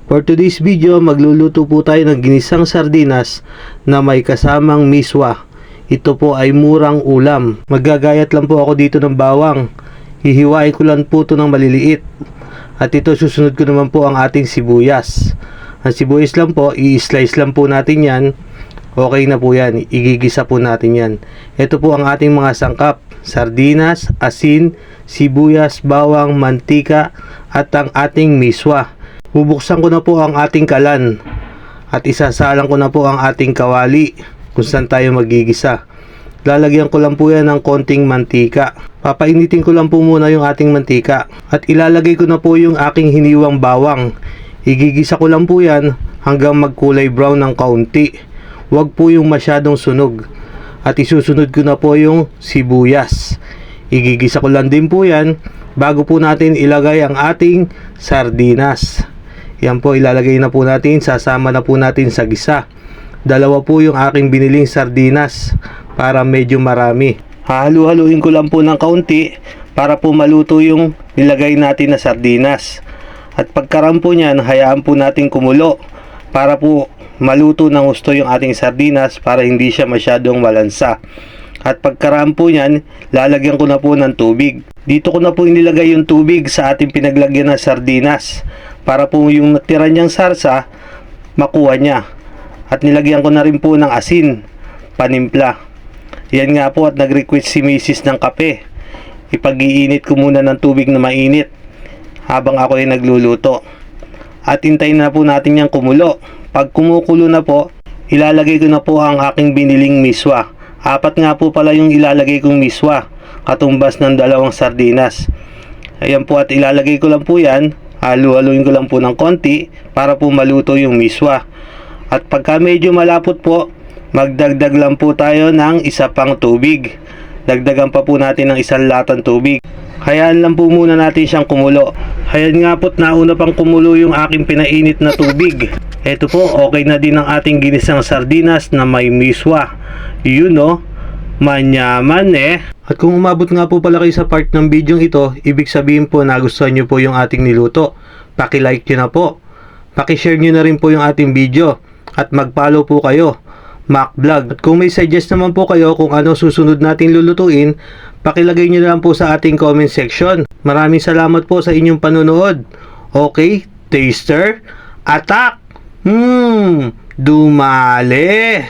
For today's video, magluluto po tayo ng ginisang sardinas na may kasamang miswa. Ito po ay murang ulam. Maggagayat lang po ako dito ng bawang. Hihiwain ko lang po ito ng maliliit. At ito susunod ko naman po ang ating sibuyas. Ang sibuyas lang po, i-slice lang po natin yan. Okay na po yan, igigisa po natin yan. Ito po ang ating mga sangkap. Sardinas, asin, sibuyas, bawang, mantika at ang ating miswa. Bubuksan ko na po ang ating kalan at isasalang ko na po ang ating kawali kung saan tayo magigisa. Lalagyan ko lang po yan ng konting mantika. Papainitin ko lang po muna yung ating mantika at ilalagay ko na po yung aking hiniwang bawang. Igigisa ko lang po yan hanggang magkulay brown ng kaunti. Huwag po yung masyadong sunog. At isusunod ko na po yung sibuyas. Igigisa ko lang din po yan bago po natin ilagay ang ating sardinas. Yan po, ilalagay na po natin, sasama na po natin sa gisa. Dalawa po yung aking biniling sardinas para medyo marami. Hahalu-haluin ko lang po ng kaunti para po maluto yung nilagay natin na sardinas. At pagkarampo niyan, hayaan po natin kumulo para po maluto ng gusto yung ating sardinas para hindi siya masyadong malansa. At pagkarampo niyan, lalagyan ko na po ng tubig. Dito ko na po inilagay yung tubig sa ating pinaglagyan ng sardinas para po yung natira niyang sarsa makuha niya. At nilagyan ko na rin po ng asin, panimpla. Yan nga po, at nag-request si Mrs. ng kape. Ipag-iinit ko muna ng tubig na mainit habang ako ay nagluluto. At hintayin na po natin yung kumulo. Pag kumukulo na po, ilalagay ko na po ang aking biniling miswa. 4 nga po pala yung ilalagay kong miswa, katumbas ng 2 sardinas. Ayan po, at ilalagay ko lang po yan. Halu-haluin ko lang po ng konti para po maluto yung miswa. At pagka medyo malapot po, magdagdag lang po tayo ng isa pang tubig. Dagdagan pa po natin ng 1 latang tubig. Hayaan lang po muna natin siyang kumulo. Hayaan nga po't nauna pang kumulo yung aking pinainit na tubig. Ito po, okay na din ang ating ginisang sardinas na may miswa. Yun o, manyaman eh. At kung umabot nga po pala kayo sa part ng video ito, ibig sabihin po nagustuhan nyo po yung ating niluto. Paki-like nyo na po. Paki-share nyo na rin po yung ating video. At mag-follow po kayo, Mac Vlog. At kung may suggest naman po kayo kung ano susunod natin lulutuin, pakilagay nyo na lang po sa ating comment section. Maraming salamat po sa inyong panonood. Okay, taster, attack! Dumale!